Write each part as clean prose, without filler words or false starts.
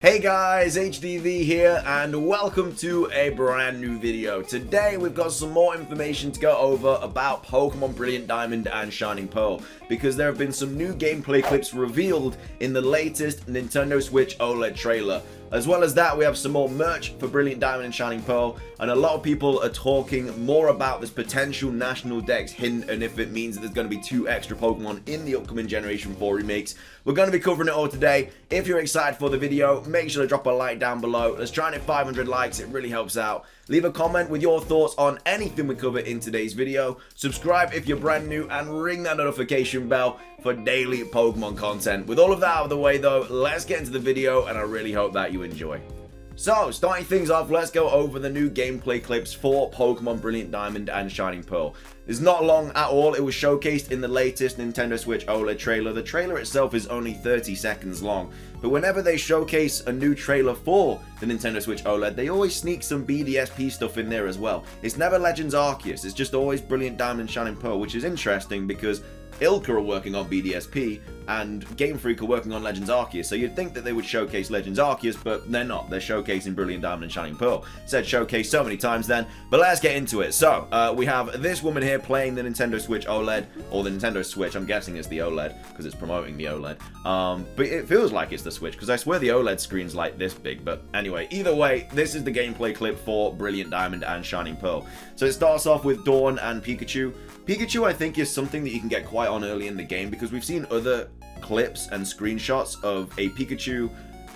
Hey guys, HDvee here, and welcome to a brand new video. Today we've got some more information to go over about Pokemon Brilliant Diamond and Shining Pearl, because there have been some new gameplay clips revealed in the latest Nintendo Switch OLED trailer. As well as that, we have some more merch for Brilliant Diamond and Shining Pearl, and a lot of people are talking more about this potential National Dex hint and if it means that there's going to be 2 extra Pokemon in the upcoming Generation 4 remakes. We're going to be covering it all today. If you're excited for the video, make sure to drop a like down below. Let's try and hit 500 likes, it really helps out. Leave a comment with your thoughts on anything we cover in today's video. Subscribe if you're brand new and ring that notification bell for daily Pokemon content. With all of that out of the way though, let's get into the video and I really hope that you enjoy. So, starting things off, let's go over the new gameplay clips for Pokemon Brilliant Diamond and Shining Pearl. It's not long at all. It was showcased in the latest Nintendo Switch OLED trailer. The trailer itself is only 30 seconds long, but whenever they showcase a new trailer for the Nintendo Switch OLED, they always sneak some BDSP stuff in there as well. It's never Legends Arceus, it's just always Brilliant Diamond and Shining Pearl, which is interesting because Ilka are working on BDSP and Game Freak are working on Legends Arceus, so you'd think that they would showcase Legends Arceus, but they're not. They're showcasing Brilliant Diamond and Shining Pearl. Said showcase so many times then, but let's get into it. So, we have this woman here playing the Nintendo Switch OLED, or the Nintendo Switch. I'm guessing it's the OLED, because it's promoting the OLED. But it feels like it's the Switch, because I swear the OLED screen's like this big. But anyway, either way, this is the gameplay clip for Brilliant Diamond and Shining Pearl. So it starts off with Dawn and Pikachu. Pikachu, I think, is something that you can get quite on early in the game, because we've seen other clips and screenshots of a Pikachu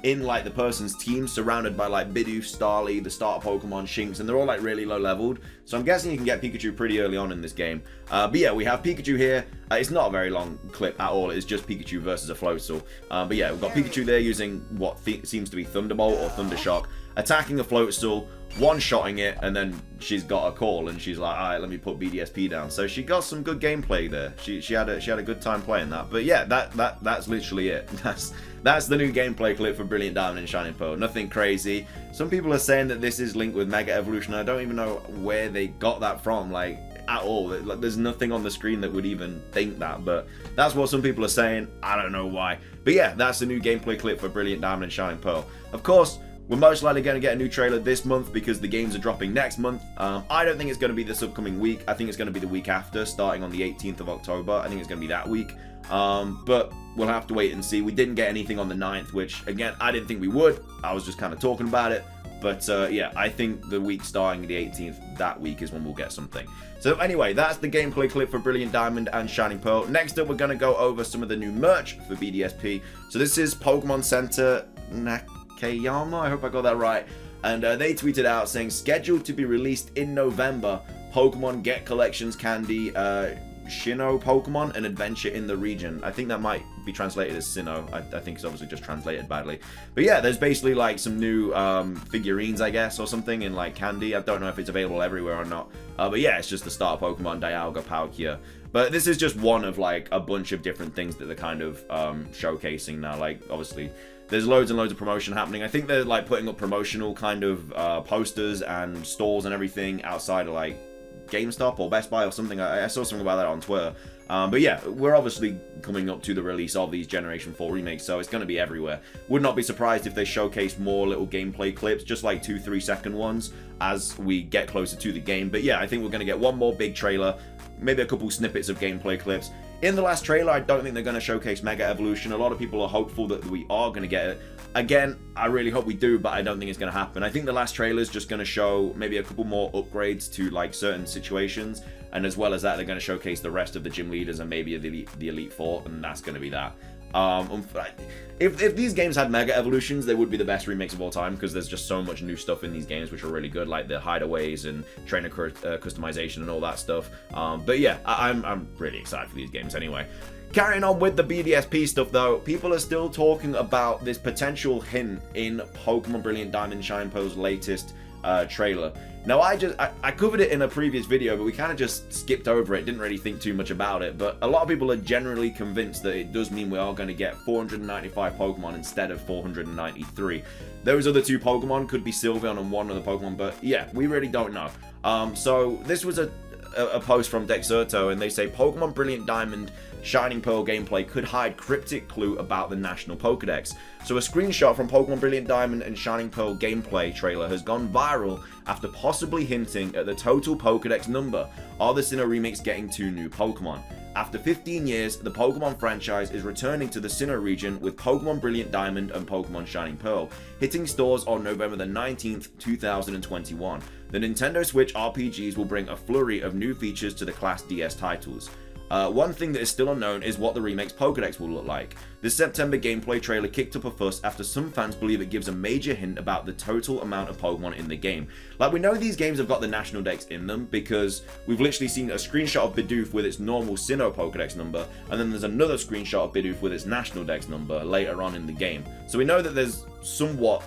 in like the person's team surrounded by like Bidoof, Starly, the starter Pokemon, Shinx, and they're all like really low leveled. So I'm guessing you can get Pikachu pretty early on in this game. But yeah, we have Pikachu here. It's not a very long clip at all. It's just Pikachu versus a Floatzel. But yeah, we've got Pikachu there using what seems to be Thunderbolt or Thundershock, attacking a Floatzel, one-shotting it, and then she's got a call and she's like, alright, let me put BDSP down. So she got some good gameplay there. She had a good time playing that. But yeah, that's literally it. That's the new gameplay clip for Brilliant Diamond and Shining Pearl. Nothing crazy. Some people are saying that this is linked with Mega Evolution. I don't even know where they got that from, like, at all. Like, there's nothing on the screen that would even think that, but that's what some people are saying. I don't know why. But yeah, that's the new gameplay clip for Brilliant Diamond and Shining Pearl. Of course, we're most likely going to get a new trailer this month because the games are dropping next month. I don't think it's going to be this upcoming week. I think it's going to be the week after, starting on the 18th of October. I think it's going to be that week. But we'll have to wait and see. We didn't get anything on the 9th, which, again, I didn't think we would. I was just kind of talking about it. But yeah, I think the week starting the 18th, that week is when we'll get something. So anyway, that's the gameplay clip for Brilliant Diamond and Shining Pearl. Next up, we're going to go over some of the new merch for BDSP. So this is Pokemon Center Nakayama, I hope I got that right. And they tweeted out saying, scheduled to be released in November, Pokemon Get Collections Candy, Shino Pokemon, an adventure in the region. I think that might be translated as Sinnoh. I think it's obviously just translated badly. But yeah, there's basically like some new figurines, I guess, or something in like candy. I don't know if it's available everywhere or not. But yeah, it's just the starter Pokemon, Dialga, Palkia. But this is just one of like a bunch of different things that they're kind of showcasing now. Like, obviously, there's loads and loads of promotion happening. I think they're like putting up promotional kind of posters and stalls and everything outside of like GameStop or Best Buy or something. I saw something about that on Twitter. But yeah, we're obviously coming up to the release of these Generation 4 remakes, so it's going to be everywhere. Would not be surprised if they showcase more little gameplay clips, just like 2-3 second ones, as we get closer to the game. But yeah, I think we're going to get one more big trailer, maybe a couple snippets of gameplay clips. In the last trailer, I don't think they're going to showcase Mega Evolution. A lot of people are hopeful that we are going to get it. Again, I really hope we do, but I don't think it's going to happen. I think the last trailer is just going to show maybe a couple more upgrades to like certain situations, and as well as that, they're going to showcase the rest of the gym leaders and maybe the Elite Four, and that's going to be that. If these games had Mega Evolutions, they would be the best remakes of all time, because there's just so much new stuff in these games which are really good, like the hideaways and trainer customization and all that stuff. But yeah, I'm really excited for these games anyway. Carrying on with the BDSP stuff though, people are still talking about this potential hint in Pokemon Brilliant Diamond and Shining Pearl's latest trailer. Now, I covered it in a previous video, but we kind of just skipped over it, didn't really think too much about it. But a lot of people are generally convinced that it does mean we are going to get 495 Pokemon instead of 493. Those other 2 Pokemon could be Sylveon and one other Pokemon, but yeah, we really don't know. So this was a post from Dexerto, and they say Pokemon Brilliant Diamond Shining Pearl gameplay could hide cryptic clue about the national Pokedex. So a screenshot from Pokemon Brilliant Diamond and Shining Pearl gameplay trailer has gone viral after possibly hinting at the total Pokedex number. Are the Sinnoh remakes getting 2 new Pokemon? After 15 years, the Pokemon franchise is returning to the Sinnoh region with Pokemon Brilliant Diamond and Pokemon Shining Pearl, hitting stores on November the 19th, 2021. The Nintendo Switch RPGs will bring a flurry of new features to the Class DS titles. One thing that is still unknown is what the remake's Pokedex will look like. This September gameplay trailer kicked up a fuss after some fans believe it gives a major hint about the total amount of Pokemon in the game. Like, we know these games have got the national dex in them because we've literally seen a screenshot of Bidoof with its normal Sinnoh Pokedex number, and then there's another screenshot of Bidoof with its national dex number later on in the game. So we know that there's somewhat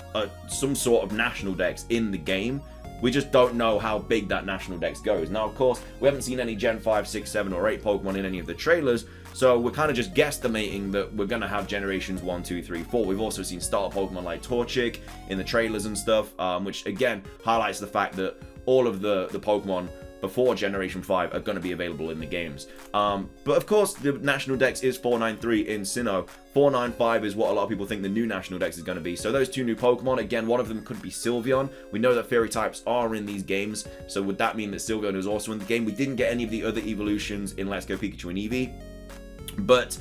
some sort of national dex in the game. We just don't know how big that national dex goes. Now, of course, we haven't seen any Gen 5, 6, 7, or 8 Pokemon in any of the trailers, so we're kind of just guesstimating that we're going to have generations 1, 2, 3, 4. We've also seen starter Pokemon like Torchic in the trailers and stuff, which, again, highlights the fact that all of the Pokemon before Generation 5 are going to be available in the games. But of course, the National Dex is 493 in Sinnoh. 495 is what a lot of people think the new National Dex is going to be. So those 2 new Pokemon, again, one of them could be Sylveon. We know that Fairy types are in these games, so would that mean that Sylveon is also in the game? We didn't get any of the other evolutions in Let's Go Pikachu and Eevee, but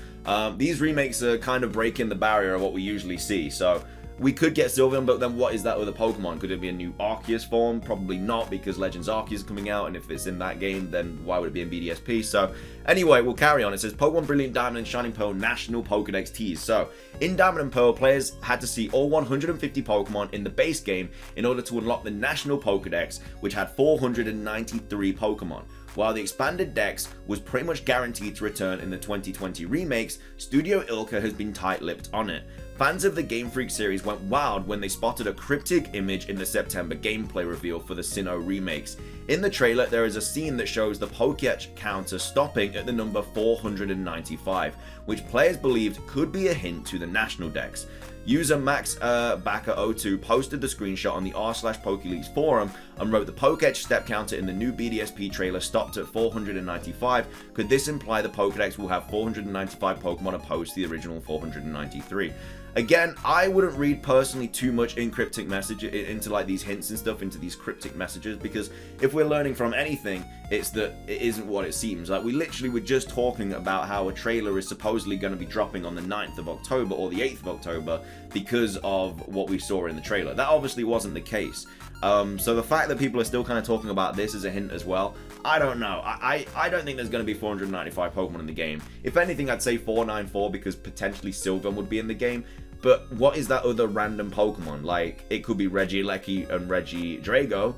these remakes are kind of breaking the barrier of what we usually see. So we could get Sylveon, but then what is that other Pokemon? Could it be a new Arceus form? Probably not, because Legends Arceus is coming out, and if it's in that game, then why would it be in BDSP? So anyway, we'll carry on. It says Pokemon Brilliant Diamond and Shining Pearl National Pokedex tease. So in Diamond and Pearl, players had to see all 150 Pokemon in the base game in order to unlock the National Pokedex, which had 493 Pokemon. While the expanded dex was pretty much guaranteed to return in the 2020 remakes, Studio Ilka has been tight-lipped on it. Fans of the Game Freak series went wild when they spotted a cryptic image in the September gameplay reveal for the Sinnoh remakes. In the trailer, there is a scene that shows the Pokédex counter stopping at the number 495, which players believed could be a hint to the National Dex. User MaxBacker02 posted the screenshot on the r/PokeLeaks forum and wrote the Pokédex step counter in the new BDSP trailer stopped at 495. Could this imply the Pokédex will have 495 Pokemon opposed to the original 493? Again, I wouldn't read personally too much in cryptic message into like these hints and stuff into these cryptic messages, because if we're learning from anything, it's that it isn't what it seems. Like, we literally were just talking about how a trailer is supposedly going to be dropping on the 9th of October or the 8th of October because of what we saw in the trailer. That obviously wasn't the case. So the fact that people are still kind of talking about this as a hint as well, I don't know. I don't think there's going to be 495 Pokemon in the game. If anything, I'd say 494 because potentially Sylveon would be in the game. But what is that other random Pokemon? Like, it could be Regieleki and Regidrago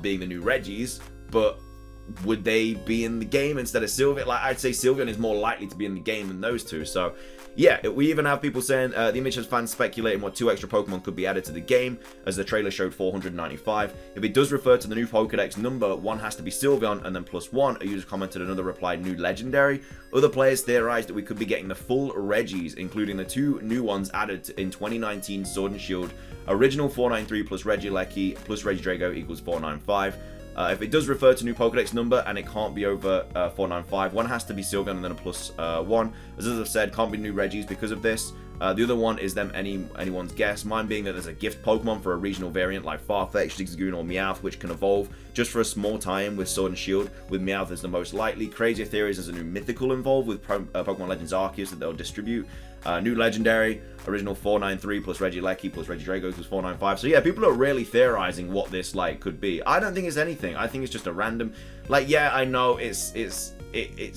being the new Regis, but would they be in the game instead of Sylveon? Like, I'd say Sylveon is more likely to be in the game than those two. So yeah, we even have people saying the image has fans speculating what 2 extra Pokemon could be added to the game, as the trailer showed 495. If it does refer to the new Pokedex number, one has to be Sylveon, and then +1. A user commented, another replied, new Legendary. Other players theorized that we could be getting the full Regis, including the 2 new ones added in 2019 Sword and Shield. Original 493 plus Regieleki plus Regidrago equals 495. If it does refer to new Pokedex number and it can't be over 495, one has to be Sylveon and then a +1. As I've said, can't be new Regis because of this. The other one is them anyone's guess. Mine being that there's a gift Pokemon for a regional variant like Farfetch'd, Zigzagoon, or Meowth, which can evolve just for a small tie-in with Sword and Shield, with Meowth as the most likely. Crazier theories there's a new mythical involved with Pokemon Legends Arceus that they'll distribute. New Legendary, original 493 plus Regieleki plus Regidrago equals 495. So yeah, people are really theorizing what this like could be. I don't think it's anything. I think it's just a random, like, yeah, I know it's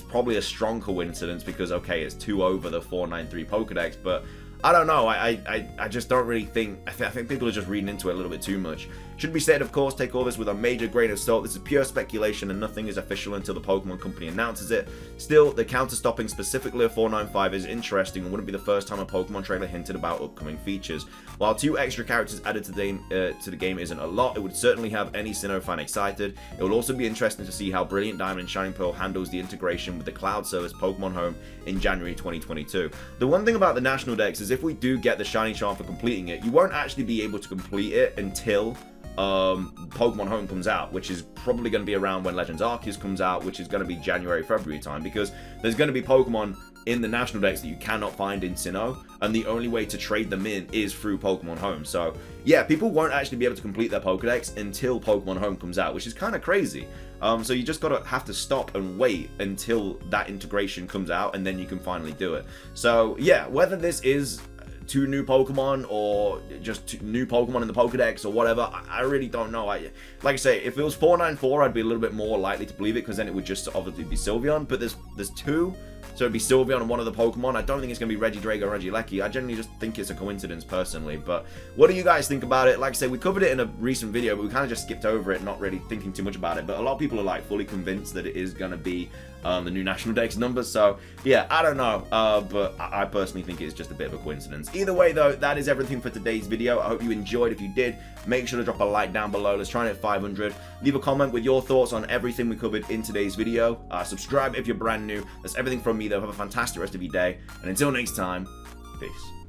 probably a strong coincidence because, okay, it's 2 over the 493 Pokedex, but I don't know. I just don't really think. I think people are just reading into it a little bit too much. Should be said, of course, take all this with a major grain of salt. This is pure speculation and nothing is official until the Pokemon Company announces it. Still, the counter stopping specifically of 495 is interesting and wouldn't be the first time a Pokemon trailer hinted about upcoming features. While 2 extra characters added to the game isn't a lot, it would certainly have any Sinnoh fan excited. It will also be interesting to see how Brilliant Diamond and Shining Pearl handles the integration with the cloud service Pokemon Home in January 2022. The one thing about the National Dex is if we do get the Shiny Charm for completing it, you won't actually be able to complete it until Pokemon Home comes out, which is probably going to be around when Legends Arceus comes out, which is going to be January, February time, because there's going to be Pokemon in the National Dex that you cannot find in Sinnoh, and the only way to trade them in is through Pokemon Home. So yeah, people won't actually be able to complete their Pokedex until Pokemon Home comes out, which is kind of crazy. So you just have to stop and wait until that integration comes out, and then you can finally do it. So yeah, whether this is 2 new Pokemon or just 2 new Pokemon in the Pokedex or whatever, I really don't know. Like I say, if it was 494, I'd be a little bit more likely to believe it, because then it would just obviously be Sylveon. But there's 2, so it'd be Sylveon and one of the Pokemon. I don't think it's going to be Regidrago or Regieleki. I generally just think it's a coincidence, personally. But what do you guys think about it? Like I say, we covered it in a recent video, but we kind of just skipped over it, not really thinking too much about it. But a lot of people are like fully convinced that it is going to be the new National Dex number. So yeah, I don't know, but I personally think it's just a bit of a coincidence. Either way though, that is everything for today's video. I hope you enjoyed. If you did, make sure to drop a like down below. Let's try and hit 500. Leave a comment with your thoughts on everything we covered in today's video. Subscribe if you're brand new. That's everything from me though. Have a fantastic rest of your day, and until next time, peace.